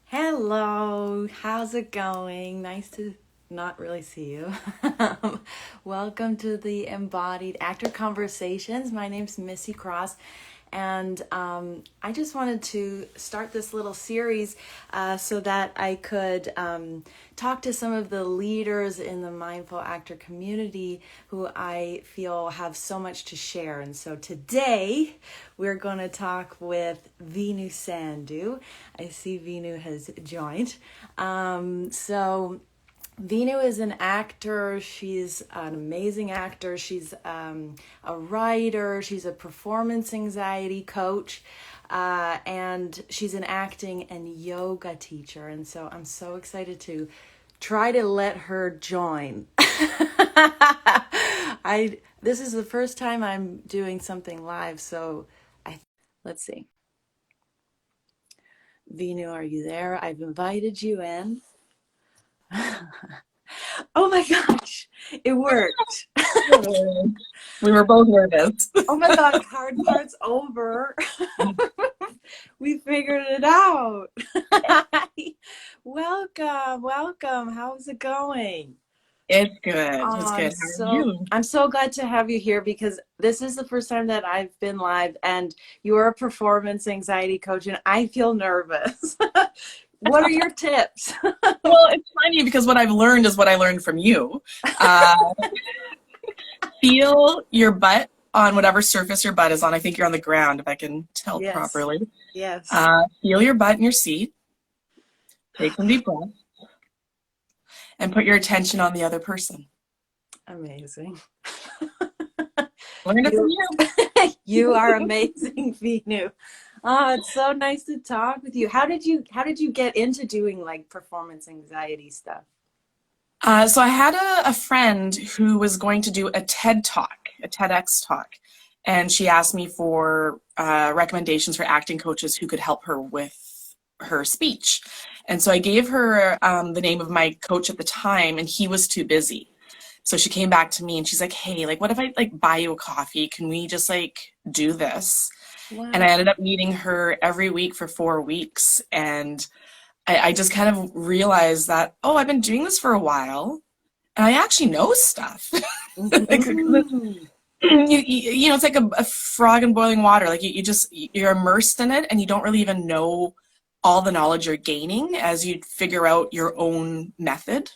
Hello, how's it going? Nice to not really see you. Welcome to the Embodied Actor Conversations. My name's Missy Cross, and I just wanted to start this little series so that I could talk to some of the leaders in the mindful actor community who I feel have so much to share. And so today we're going to talk with Veenu Sandhu. I see Veenu has joined. So Veenu is an actor. She's an amazing actor. She's a writer. She's a performance anxiety coach. And she's an acting and yoga teacher. And so I'm so excited to try to let her join. This is the first time I'm doing something live, so let's see. Veenu, are you there? I've invited you in. Oh my gosh, it worked. We were both nervous. Oh my God, hard part's over. We figured it out. Welcome. How's it going? It's good. It's good. How are you? I'm so glad to have you here because this is the first time that I've been live and you're a performance anxiety coach and I feel nervous. What are your tips? Well, it's funny because what I've learned is what I learned from you. Feel your butt on whatever surface your butt is on. I think you're on the ground, if I can tell properly. Yes. Feel your butt in your seat. Take some deep breaths. And put your attention on the other person. Amazing. Learned it from you. You are amazing, Veenu. Oh, it's so nice to talk with you. How did you get into doing like performance anxiety stuff? So I had a friend who was going to do a TED Talk, a TEDx talk, and she asked me for recommendations for acting coaches who could help her with her speech. And so I gave her the name of my coach at the time, and he was too busy. So she came back to me and she's like, hey, like, what if I like buy you a coffee? Can we just like do this? Wow. And I ended up meeting her every week for 4 weeks. And I just kind of realized that, oh, I've been doing this for a while and I actually know stuff. You know, it's like a frog in boiling water. Like you're immersed in it and you don't really even know all the knowledge you're gaining as you figure out your own method,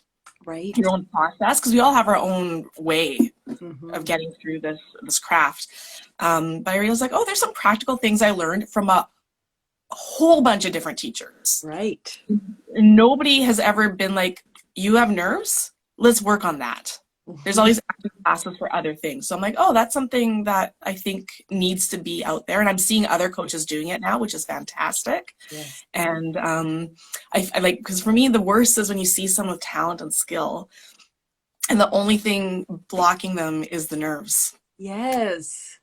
right? Your own process, because we all have our own way of getting through this craft. But I realized like, oh, there's some practical things I learned from a whole bunch of different teachers. Right. Nobody has ever been like, you have nerves? Let's work on that. There's all these acting classes for other things. So I'm like, oh, that's something that I think needs to be out there. And I'm seeing other coaches doing it now, which is fantastic. Yes. And I like, because for me, the worst is when you see someone with talent and skill and the only thing blocking them is the nerves. Yes.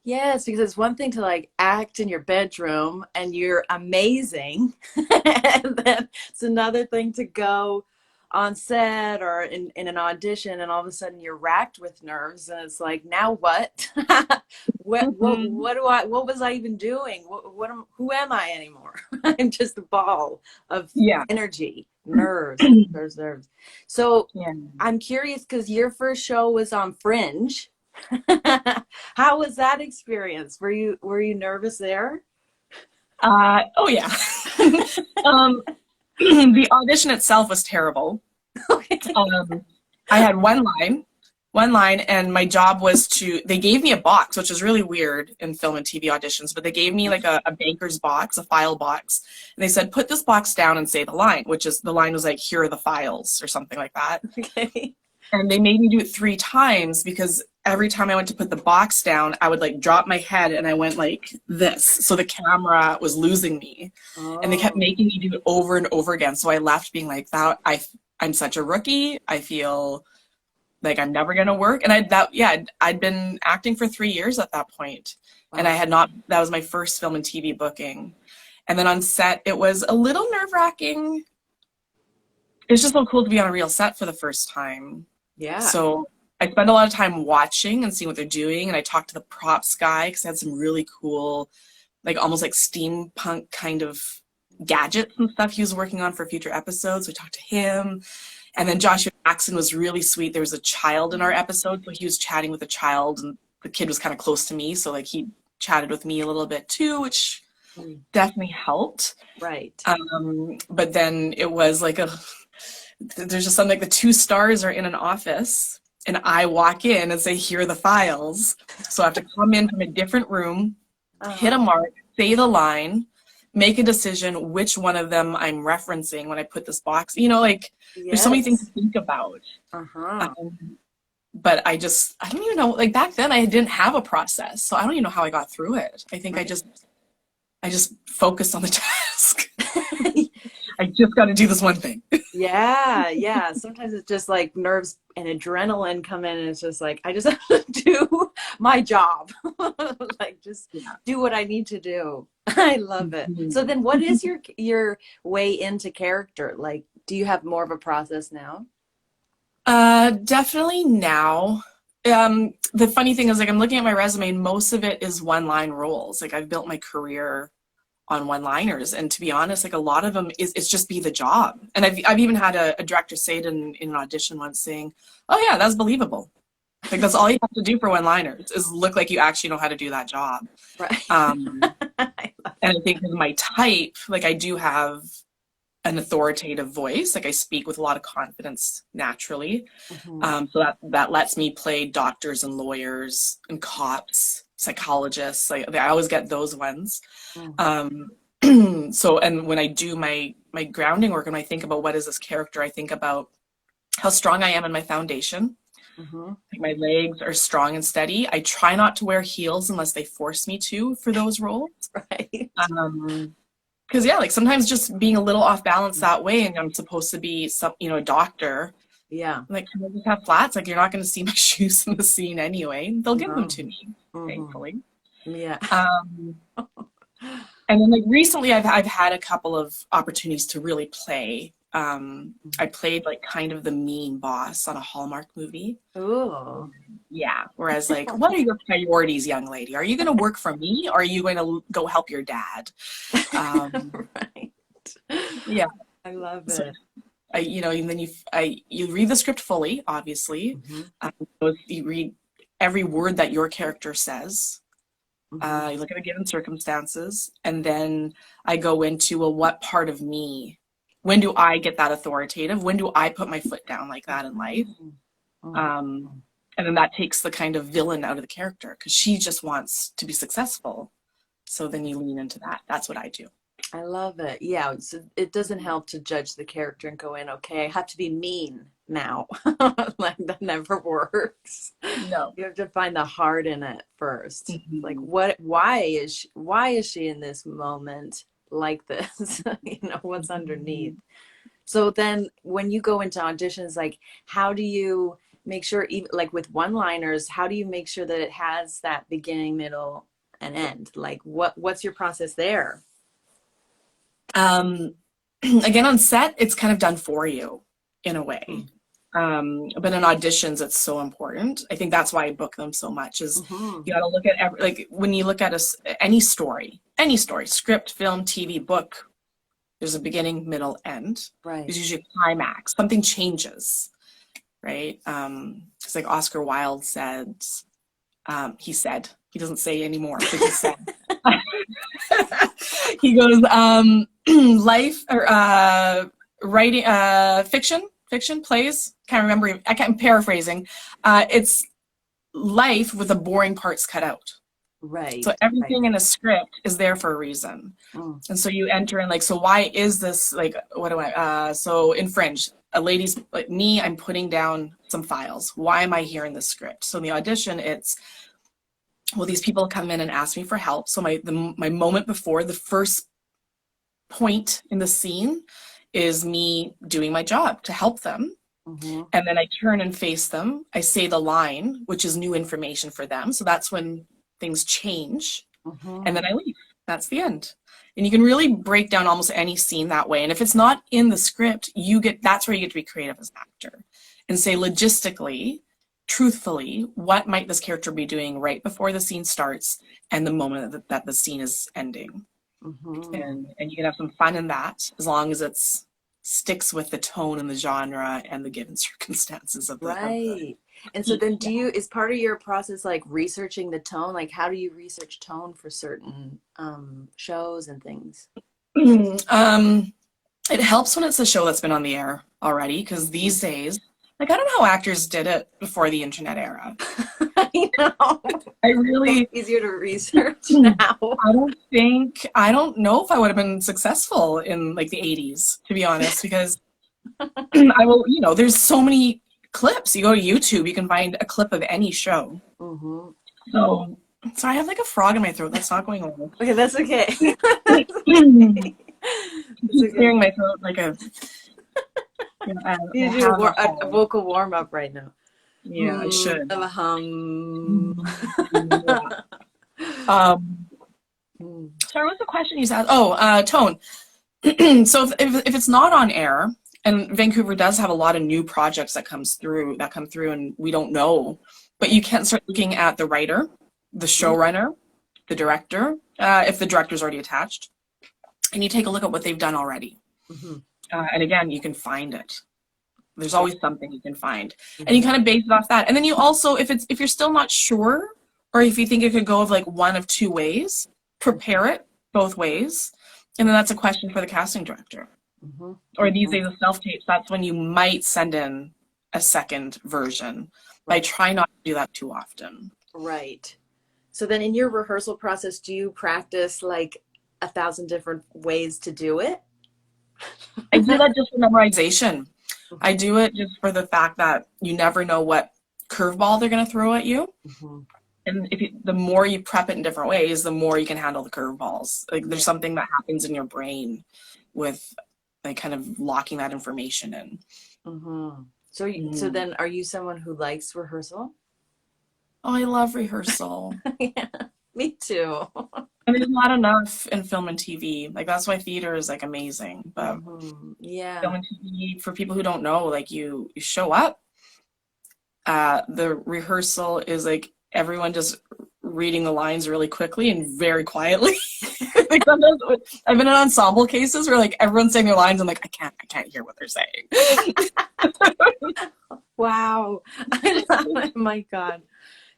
Yes, because it's one thing to like act in your bedroom and you're amazing. And then it's another thing to go on set or in an audition and all of a sudden you're racked with nerves and it's like, now what? What was I even doing? Who am I anymore? I'm just a ball of energy, nerves. So I'm curious because your first show was on Fringe. How was that experience? Were you nervous there? Oh yeah. The audition itself was terrible. Okay. I had one line, and my job was they gave me a box, which is really weird in film and TV auditions, but they gave me like a banker's box, a file box, and they said, put this box down and say the line, the line was like, here are the files, or something like that. Okay. And they made me do it 3 times because every time I went to put the box down, I would like drop my head and I went like this. So the camera was losing me. Oh. And they kept making me do it over and over again. So I left being like, I'm such a rookie. I feel like I'm never going to work. And I'd been acting for 3 years at that point. Wow. And I had not, that was my first film and TV booking. And then on set, it was a little nerve-wracking. It's just so cool to be on a real set for the first time. Yeah. So I spend a lot of time watching and seeing what they're doing. And I talked to the props guy because I had some really cool, like almost like steampunk kind of gadgets and stuff he was working on for future episodes. We talked to him. And then Joshua Jackson was really sweet. There was a child in our episode, so he was chatting with a child, and the kid was kind of close to me, so like he chatted with me a little bit too, which definitely helped. Right. But then it was like there's just something like the two stars are in an office, and I walk in and say, here are the files. So I have to come in from a different room, hit a mark, say the line, make a decision which one of them I'm referencing when I put this box. You know, like there's so many things to think about. But I don't even know, like back then I didn't have a process, so I don't even know how I got through it. I think I just focused on the task. I just got to do this one thing. Yeah. Sometimes it's just like nerves and adrenaline come in, and it's just like, I just have to do my job. Like, just do what I need to do. I love it. So then what is your way into character? Like, do you have more of a process now? Definitely now. The funny thing is, like, I'm looking at my resume and most of it is one-line roles. Like, I've built my career on one-liners, and to be honest, like a lot of them it's just be the job. And I've even had a director say it in an audition once, saying, oh yeah, that's believable. Like, that's all you have to do for one-liners is look like you actually know how to do that job. Right. And I think with my type, like, I do have an authoritative voice. Like, I speak with a lot of confidence naturally. So that lets me play doctors and lawyers and cops, psychologists. Like, I always get those ones. So, and when I do my grounding work and I think about what is this character, I think about how strong I am in my foundation. Like, my legs are strong and steady. I try not to wear heels unless they force me to for those roles. Right. Because like sometimes just being a little off balance that way, and I'm supposed to be a doctor. Yeah. Like, can I just have flats? Like, you're not going to see my shoes in the scene anyway. They'll give them to me, thankfully. Yeah. And then, like, recently I've had a couple of opportunities to really play. I played like kind of the mean boss on a Hallmark movie. Oh. Yeah. Whereas, like, what are your priorities, young lady? Are you going to work for me, or are you going to go help your dad? Right. Yeah. I love it. So, and then you read the script fully, obviously. You read every word that your character says. You look at the given circumstances, and then I go into, well, what part of me, when do I get that authoritative? When do I put my foot down like that in life? And then that takes the kind of villain out of the character, because she just wants to be successful. So then you lean into that. That's what I do. I love it. Yeah. So it doesn't help to judge the character and go in, okay, I have to be mean now. Like, that never works. No. You have to find the heart in it first. Like, why is she in this moment like this? What's underneath? So then when you go into auditions, like, how do you make sure, even like with one-liners, how do you make sure that it has that beginning, middle, and end? Like, what's your process there? Again, on set, it's kind of done for you in a way. But in auditions, it's so important. I think that's why I book them so much, is you got to look at when you look at any story, script, film, TV, book, there's a beginning, middle, end. Right. There's usually a climax. Something changes, right? It's like Oscar Wilde said, he doesn't say anymore, but he said, he goes, life, or writing, fiction, plays, I'm paraphrasing, it's life with the boring parts cut out. Right. So everything in a script is there for a reason. And so you enter in, like, so why is this, like, what do so in Fringe, a lady's like me, I'm putting down some files. Why am I here in the script? So in the audition, it's, well, these people come in and ask me for help. So my moment before, the first point in the scene is me doing my job to help them. And then I turn and face them. I say the line, which is new information for them. So that's when things change. And then I leave. That's the end. And you can really break down almost any scene that way. And if it's not in the script, that's where you get to be creative as an actor and say, logistically, truthfully, what might this character be doing right before the scene starts and the moment that the scene is ending. and you can have some fun in that as long as it's sticks with the tone and the genre and the given circumstances of the Right. And so then is part of your process like researching the tone? Like how do you research tone for certain shows and things? It helps when it's a show that's been on the air already, because these days, like, I don't know how actors did it before the internet era. I know. I really It's easier to research now. I don't know if I would have been successful in like the 80s, to be honest, because there's so many clips. You go to YouTube, you can find a clip of any show. So I have like a frog in my throat. That's not going away. Okay, that's okay. Clearing my throat like a. You do a vocal warm up right now. Yeah, I should. Of a hum. Sorry, what's the question you asked? Oh, tone. So if it's not on air, and Vancouver does have a lot of new projects that come through, and we don't know, but you can start looking at the writer, the showrunner, the director, if the director's already attached, and you take a look at what they've done already. And again, you can find it. There's always something you can find, and you kind of base it off that. And then you also, if you're still not sure, or if you think it could go of like one of two ways, prepare it both ways, and then that's a question for the casting director. Or these days of self-tapes, that's when you might send in a second version. But I try not to do that too often. Right. So then in your rehearsal process, do you practice like 1,000 different ways to do it? I do that just for memorization. I do it just for the fact that you never know what curveball they're going to throw at you. And the more you prep it in different ways, the more you can handle the curveballs. Like there's something that happens in your brain with like kind of locking that information in. So then are you someone who likes rehearsal? Oh, I love rehearsal. Yeah, me too. And there's not enough in film and TV. Like that's why theater is like amazing. But film and TV, for people who don't know, like you show up. The rehearsal is like everyone just reading the lines really quickly and very quietly. Like sometimes I've been in ensemble cases where like everyone's saying their lines and like I can't hear what they're saying. Wow. Oh my God.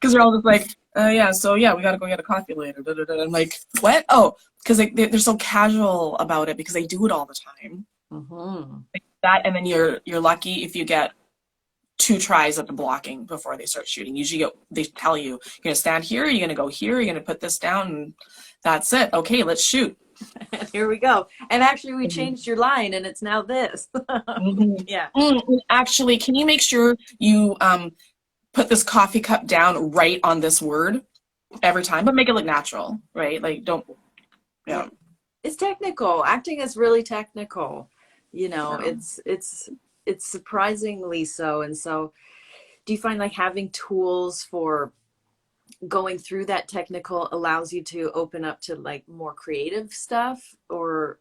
Because they're all just like, we gotta go get a coffee later. I'm like, what? Oh, because they're so casual about it because they do it all the time. Like that, and then you're lucky if you get 2 tries at the blocking before they start shooting. Usually they tell you, you're gonna stand here, you're gonna go here, you're gonna put this down, and that's it. Okay, let's shoot. Here we go. And actually we changed your line and it's now this. Yeah. Actually, can you make sure you put this coffee cup down right on this word every time, but make it look natural, right? Like don't, It's technical. Acting is really technical. It's surprisingly so. And so do you find like having tools for going through that technical allows you to open up to like more creative stuff? Or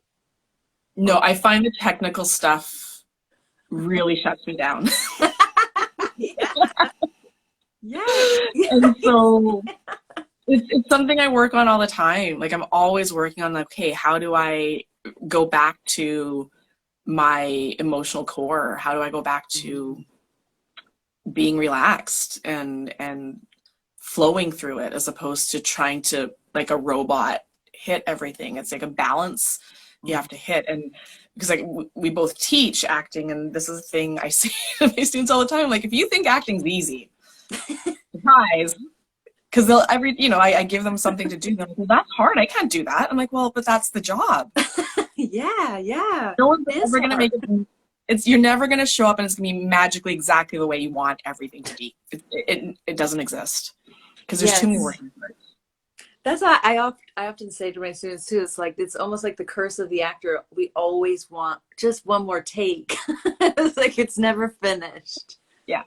no, I find the technical stuff really shuts me down. Yeah. And so it's something I work on all the time. Like I'm always working on like, okay, how do I go back to my emotional core? How do I go back to being relaxed and flowing through it as opposed to trying to, like a robot, hit everything? It's like a balance you have to hit. And because like we both teach acting, and this is a thing I say to my students all the time, like if you think acting's easy, surprise, because I give them something to do. They're like, well, that's hard, I can't do that. I'm like, well, but that's the job. Yeah. No one's ever gonna make it. You're never gonna show up and it's gonna be magically exactly the way you want everything to be. It doesn't exist because there's too many working parts. That's what I often say to my students too. It's like, it's almost like the curse of the actor. We always want just one more take. It's like it's never finished. Yeah.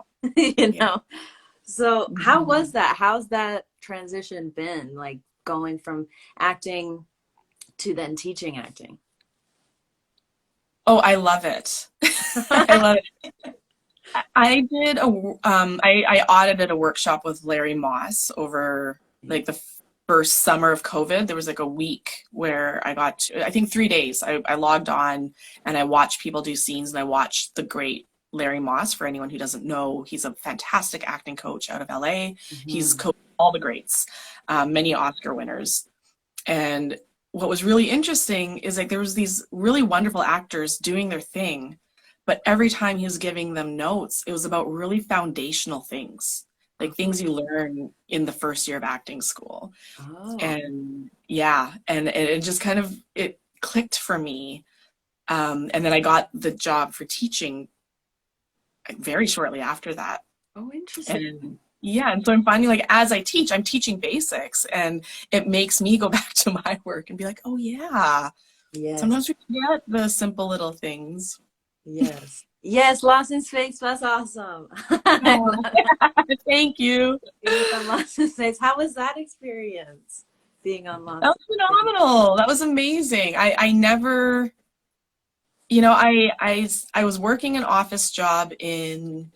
So how was that? How's that transition been, like going from acting to then teaching acting? Oh, I love it. I love it. I did I audited a workshop with Larry Moss over like the first summer of COVID, there was like a week where I think 3 days, I logged on and I watched people do scenes, and I watched the great Larry Moss. For anyone who doesn't know, he's a fantastic acting coach out of LA. He's coached all the greats, many Oscar winners. And what was really interesting is like there was these really wonderful actors doing their thing, but every time he was giving them notes, it was about really foundational things, like things you learn in the first year of acting school. And yeah, and it just kind of, it clicked for me. And then I got the job for teaching very shortly after that. Oh, interesting. And yeah, and so I'm finding like as I teach, I'm teaching basics, and it makes me go back to my work and be like, oh yeah, sometimes we forget the simple little things. Yes, Lost in Space was awesome. Thank you. Lost in Space. How was that experience, being on Lost? That was phenomenal. That was amazing. I never, you know, I was working an office job in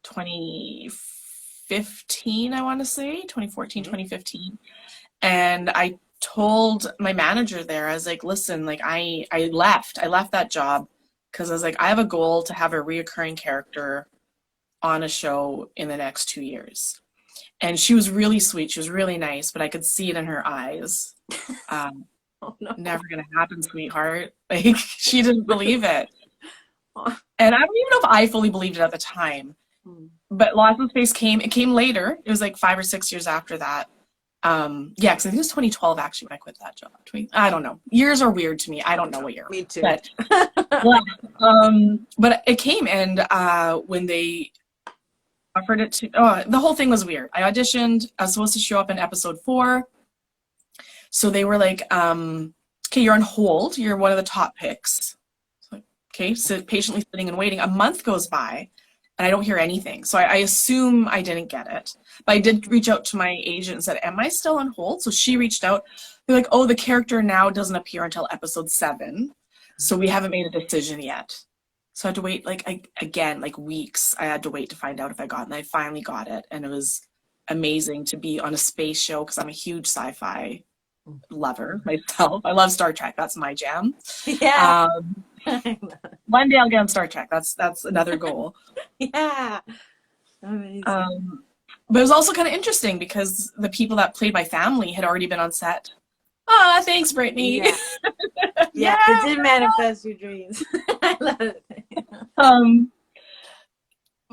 2015, I want to say, 2014, 2015. And I told my manager there, I was like, listen, like I left that job because I was like, I have a goal to have a reoccurring character on a show in the next 2 years. And she was really sweet. She was really nice, but I could see it in her eyes. Oh, no. Never gonna happen, sweetheart. Like, she didn't believe it. And I don't even know if I fully believed it at the time. But Lost in Space came later. It was like 5 or 6 years after that. Yeah, because I think it was 2012 actually when I quit that job. I don't know. Years are weird to me. I don't know what year. Me too. But, but it came, and when they offered it to, the whole thing was weird. I auditioned. I was supposed to show up in episode 4. So they were like, okay, you're on hold. You're one of the top picks. So, okay, so patiently sitting and waiting. A month goes by, and I don't hear anything. So I assume I didn't get it. But I did reach out to my agent and said, am I still on hold? So she reached out. They're like, oh, the character now doesn't appear until episode 7. So we haven't made a decision yet. So I had to wait, like, again, like weeks. I had to wait to find out if I got it. And I finally got it. And it was amazing to be on a space show, because I'm a huge sci-fi lover myself. I love Star Trek. That's my jam. Yeah. One day I'll get on Star Trek. That's another goal. Yeah. Amazing. But it was also kind of interesting because the people that played my family had already been on set. Oh, thanks, Brittany. Yeah. Yeah, it did manifest your dreams. I love it.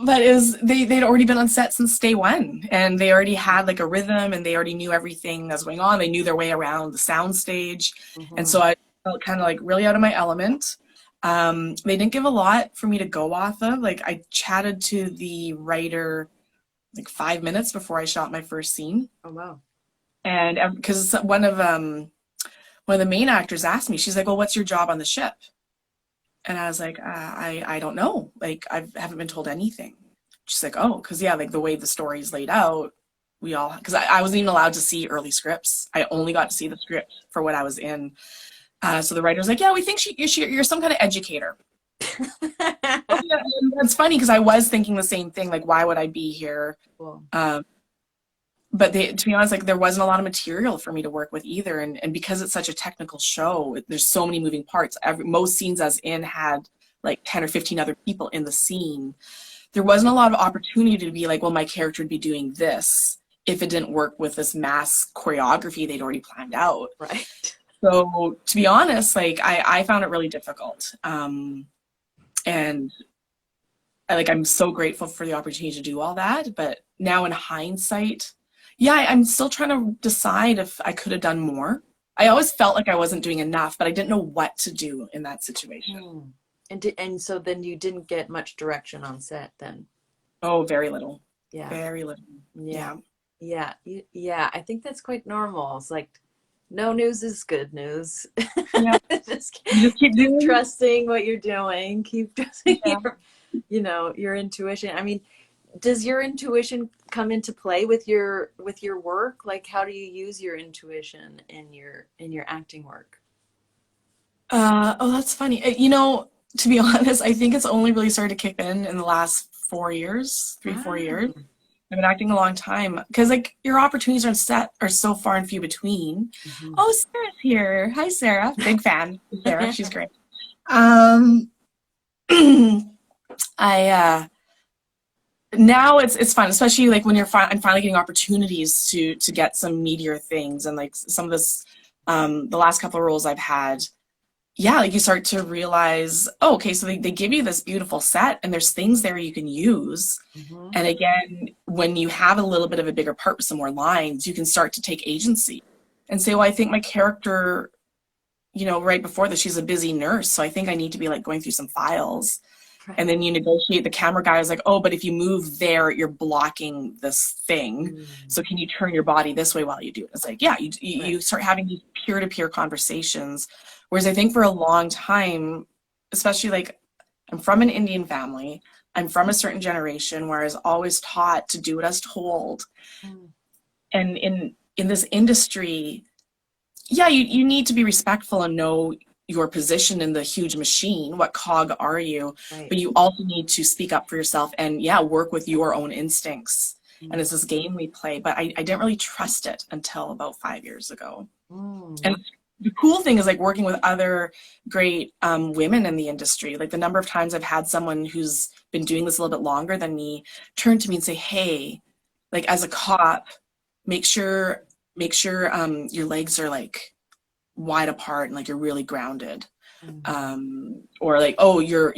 But it was, they'd already been on set since day one, and they already had like a rhythm, and they already knew everything that was going on. They knew their way around the sound stage. And so I felt kind of like really out of my element. They didn't give a lot for me to go off of. Like, I chatted to the writer like 5 minutes before I shot my first scene. Oh, wow. And because one of the main actors asked me, she's like, well, what's your job on the ship? And I was like, I don't know. Like, I haven't been told anything. She's like, oh, because yeah, like the way the story's laid out, because I wasn't even allowed to see early scripts. I only got to see the script for what I was in. So the writer's like, yeah, we think you're some kind of educator. That's funny, because I was thinking the same thing. Like, why would I be here? Cool. But to be honest, like, there wasn't a lot of material for me to work with either. And because it's such a technical show, there's so many moving parts. Most scenes I was in had like 10 or 15 other people in the scene. There wasn't a lot of opportunity to be like, well, my character would be doing this if it didn't work with this mass choreography they'd already planned out. Right. So to be honest, like, I found it really difficult. And I'm so grateful for the opportunity to do all that. But now in hindsight, yeah, I'm still trying to decide if I could have done more. I always felt like I wasn't doing enough, but I didn't know what to do in that situation. And so then you didn't get much direction on set then? Oh, very little. Yeah. Very little. Yeah. Yeah. I think that's quite normal. It's like, no news is good news. Yeah. just keep doing, trusting what you're doing. Keep trusting your intuition. I mean, does your intuition come into play with your work? Like, how do you use your intuition in your acting work? Oh, that's funny. To be honest, I think it's only really started to kick in the last 4 years, 3-4 years. I've been acting a long time because like your opportunities on set are so far and few between. Oh, Sarah's here. Hi, Sarah. Big fan of Sarah. She's great. Um, I now it's fun, especially like when I'm finally getting opportunities to get some meatier things, and like some of this the last couple of roles I've had, yeah, like you start to realize, oh, okay, so they give you this beautiful set and there's things there you can use. And again, when you have a little bit of a bigger part with some more lines, you can start to take agency and say, well, I think my character, you know, right before this, she's a busy nurse, so I think I need to be like going through some files. And then you negotiate. The camera guy is like, oh, but if you move there, you're blocking this thing. So can you turn your body this way while you do it? It's like, yeah, you start having these peer-to-peer conversations. Whereas I think for a long time, especially like I'm from an Indian family, I'm from a certain generation where I was always taught to do what I was told. And in this industry, yeah, you need to be respectful and know your position in the huge machine. What cog are you? But you also need to speak up for yourself and, yeah, work with your own instincts. And it's this game we play, but I didn't really trust it until about 5 years ago. And the cool thing is like working with other great women in the industry. Like the number of times I've had someone who's been doing this a little bit longer than me turn to me and say, hey, like as a cop, make sure your legs are like wide apart and like you're really grounded. Or like, oh, you're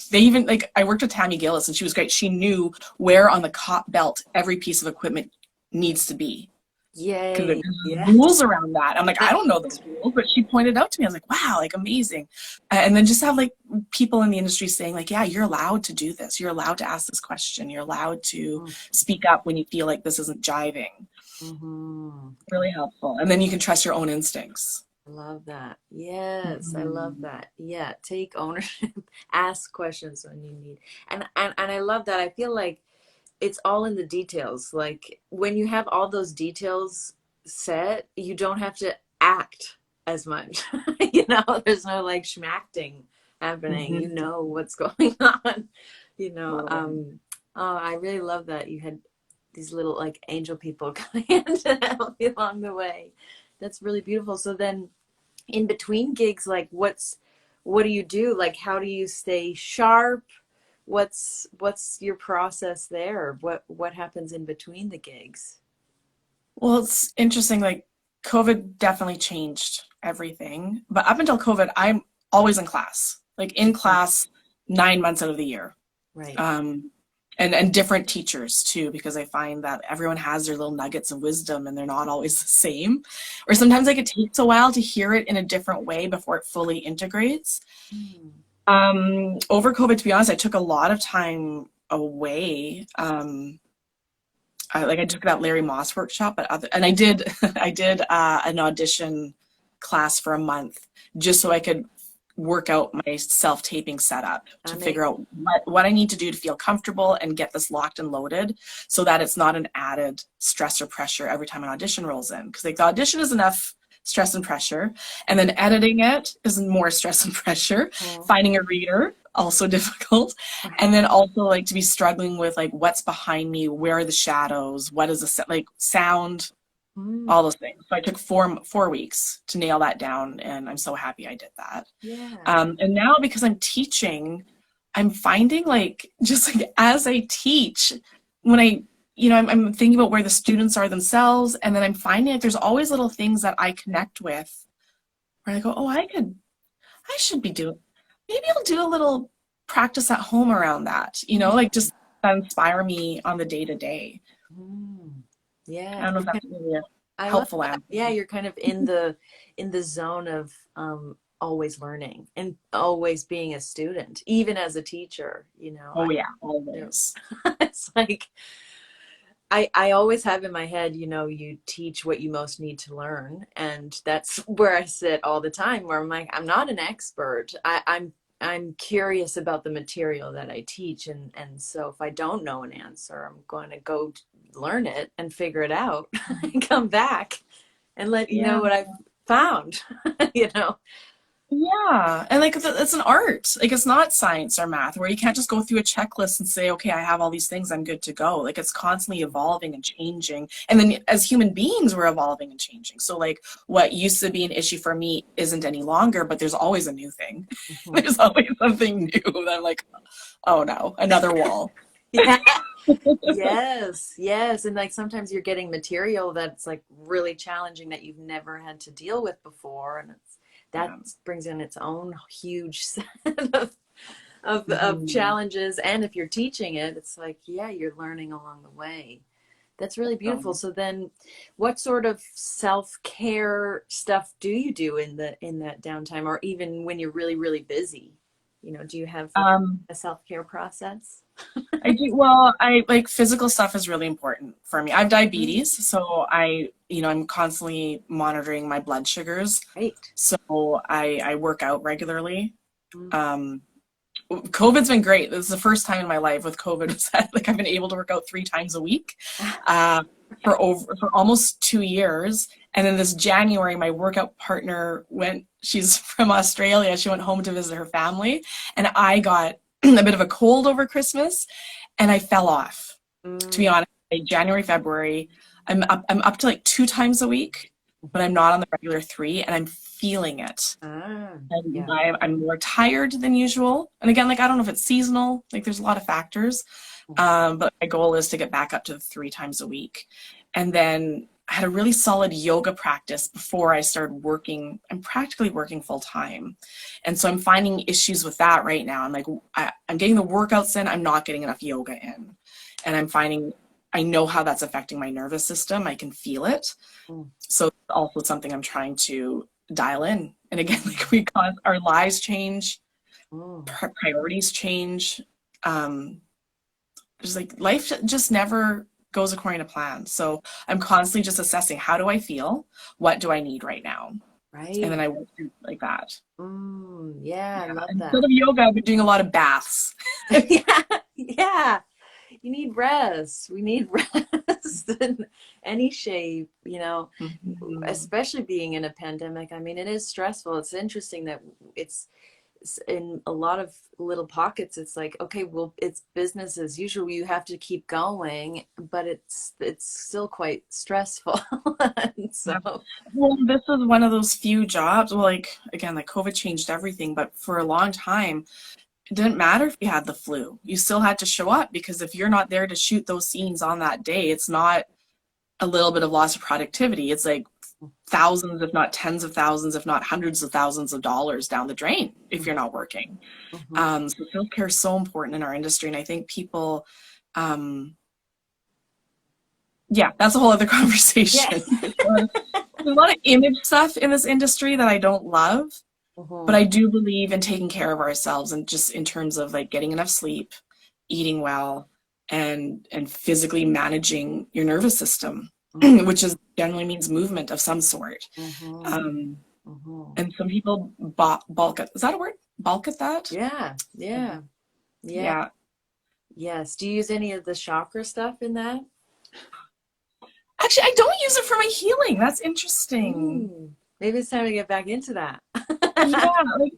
they even like, I worked with Tammy Gillis and she was great. She knew where on the cop belt every piece of equipment needs to be. Yay. Rules around that. I'm like, I don't know those rules, but she pointed out to me. I was like, wow, like amazing. And then just have like people in the industry saying like, yeah, you're allowed to do this. You're allowed to ask this question. You're allowed to speak up when you feel like this isn't jiving. Really helpful. And then you can trust your own instincts. I love that. Yes, I love that. Yeah, take ownership, ask questions when you need. And I love that. I feel like it's all in the details. Like when you have all those details set, you don't have to act as much. You know, there's no like schmacting happening. You know what's going on. You know, oh, I really love that you had these little like angel people coming in to help you along the way. That's really beautiful. So then in between gigs, like what do you do? Like how do you stay sharp? What's your process there? What happens in between the gigs? Well, it's interesting, like COVID definitely changed everything. But up until COVID, I'm always in class. Like in class 9 months out of the year. Right. And different teachers too, because I find that everyone has their little nuggets of wisdom and they're not always the same. Or sometimes like it takes a while to hear it in a different way before it fully integrates. Over COVID, to be honest, I took a lot of time away. I took that Larry Moss workshop, and I did an audition class for a month just so I could work out my self-taping setup to figure out what I need to do to feel comfortable and get this locked and loaded so that it's not an added stress or pressure every time an audition rolls in. Because like the audition is enough stress and pressure, and then editing it is more stress and pressure. Finding a reader, also difficult. And then also like to be struggling with like what's behind me, where are the shadows, what is the like sound, all those things. So I took four weeks to nail that down, and I'm so happy I did that. And now because I'm teaching, I'm finding like just like as I teach, when I'm thinking about where the students are themselves, and then I'm finding like there's always little things that I connect with where I go, oh, I should be doing, maybe I'll do a little practice at home around that, like just inspire me on the day to day. Yeah. I don't know if that's really a helpful answer. Yeah, you're kind of in the zone of always learning and always being a student, even as a teacher, Oh yeah, always. It's like I always have in my head, you teach what you most need to learn, and that's where I sit all the time, where I'm like, I'm not an expert. I'm curious about the material that I teach, and so if I don't know an answer, I'm going to go learn it and figure it out and come back and let you know what I've found. Yeah, and like it's an art. Like it's not science or math where you can't just go through a checklist and say, okay, I have all these things, I'm good to go. Like it's constantly evolving and changing. And then as human beings, we're evolving and changing. So like what used to be an issue for me isn't any longer, but there's always a new thing. Mhm. There's always something new that I'm like, oh no, another wall. Yeah. Yes, yes. And like sometimes you're getting material that's like really challenging that you've never had to deal with before. And that Yeah. brings in its own huge set of Mhm. challenges. And if you're teaching it, it's like, yeah, you're learning along the way. That's really beautiful. So, So then what sort of self-care stuff do you do in that downtime or even when you're really, really busy? Do you have like um, a self-care process? I do, well, I like physical stuff is really important for me. I have Mm, diabetes, so I'm constantly monitoring my blood sugars. great. So I work out regularly. Mm. Um, COVID's been great. This is the first time in my life with COVID that like I've been able to work out 3 times a week uh, for almost 2 years. And then this January, my workout partner went. She's from Australia. She went home to visit her family, and I got a bit of a cold over Christmas, and I fell off. To be Mm. honest, like January, February, I'm up to like 2 times a week, but I'm not on the regular three, and I'm feeling it. Ah, And yeah. I'm more tired than usual. And again, like I don't know if it's seasonal, like there's a lot of factors. But my goal is to get back up to 3 times a week. And then I had a really solid yoga practice before I started working. I'm practically working full time. And so I'm finding issues with that right now. I'm like, I'm getting the workouts in, I'm not getting enough yoga in. And I'm finding I know how that's affecting my nervous system. I can feel it. Mm. So it's also something I'm trying to dial in. And again, like our lives change, Mm. priorities change. There's like life just never goes according to plan. So I'm constantly just assessing how do I feel? What do I need right now? And then Right. I work through like that. Yeah, I Yeah. love Instead that. of yoga, I've been doing a lot of baths. Yeah, yeah. You need rest. We need rest in any shape, Mhm. especially being in a pandemic. I mean, it is stressful. It's interesting that it's in a lot of little pockets. It's like, okay, well, it's business as usual. You have to keep going, but it's still quite stressful. And Yeah. so, Well, this is one of those few jobs. Well, like again, like COVID changed everything, but for a long time, it didn't matter if you had the flu. You still had to show up because if you're not there to shoot those scenes on that day, it's not a little bit of loss of productivity. It's like thousands, if not tens of thousands, if not hundreds of thousands of dollars down the drain if you're not working. mhm. So self-care is so important in our industry. And I think people, um, yeah, that's a whole other Yeah. conversation. There's a lot of image stuff in this industry that I don't love, but Mhm. I do believe in taking care of ourselves and just in terms of like getting enough sleep, eating well, and physically managing your nervous system, Mhm. which is generally means movement of some sort. Mhm. Um, Mhm. and some people balk at, is that a word? Balk at that? Yeah, yeah, yeah. Yeah. Yes. Do you use any of the chakra stuff in that? Actually, I don't use it for my healing. That's interesting. Maybe it's time to get back into that. Yeah, like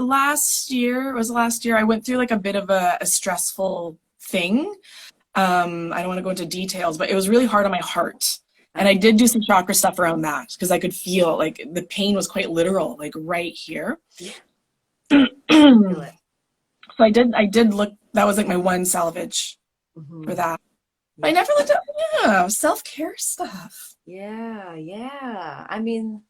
last year I went through like a bit of a stressful thing. I don't want to go into details, but it was really hard on my heart. And I did do some chakra stuff around that because I could feel like the pain was quite literal, like right here. Yeah, feel So it. I did look, that was like my one salvage for Hmm. that. But I Yeah, never looked at, yeah, self-care stuff. yeah, yeah. I mean,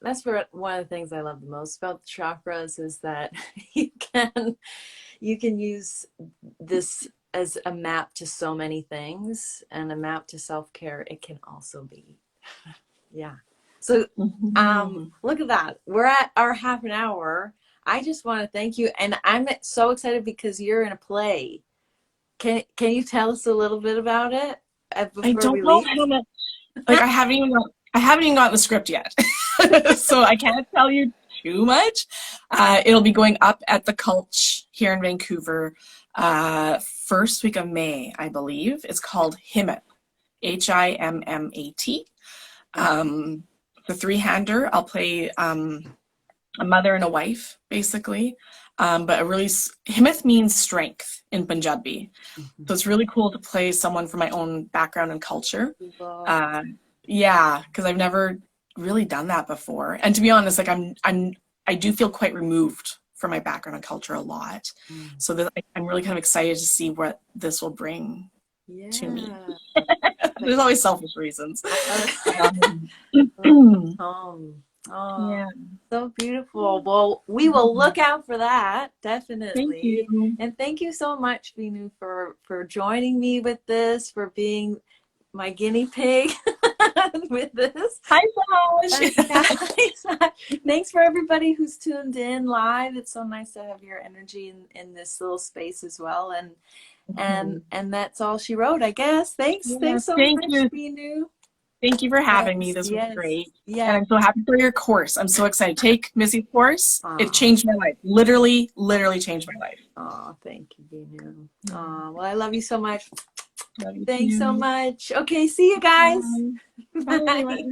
that's one of the things I love the most about the chakras is that you can you can use this as a map to so many things, and a map to self-care it can also be. Yeah. So, Mhm. look at that. We're at our half an hour. I just want to thank you, and I'm so excited because you're in a play. Can you tell us a little bit about it I before we don't know leave? how much. Like I haven't even gotten the script yet, so I can't tell you too much. It'll be going up at the Cultch here in Vancouver, first week of May, I believe. It's called Himmet, HIMMAT. Okay. The three-hander. I'll play a mother and a wife, basically. But Himith means strength in Punjabi. So it's really cool to play someone from my own background and culture. Yeah, because I've never really done that before. And to be honest, like I do feel quite removed from my background and culture a lot. So that I'm really kind of excited to see what this will bring to me. There's always selfish reasons. Yeah. So beautiful. Well, we will look out for that, definitely. Thank you. And thank you so much, Veenu, for joining me with this, for being my guinea pig with this. Hi, Josh. Thanks for everybody who's tuned in live. It's so nice to have your energy in this little space as well. And that's all she wrote, I guess. Thanks so much, Veenu. Thank you for having me. This was great. Yeah. And I'm so happy for your course. I'm so excited. Take Missy's course. It changed my life. Literally changed my life. Oh, thank you, Veenu. Well, I love you so much. Love you Thanks so much. Okay, see you guys. Bye. Bye.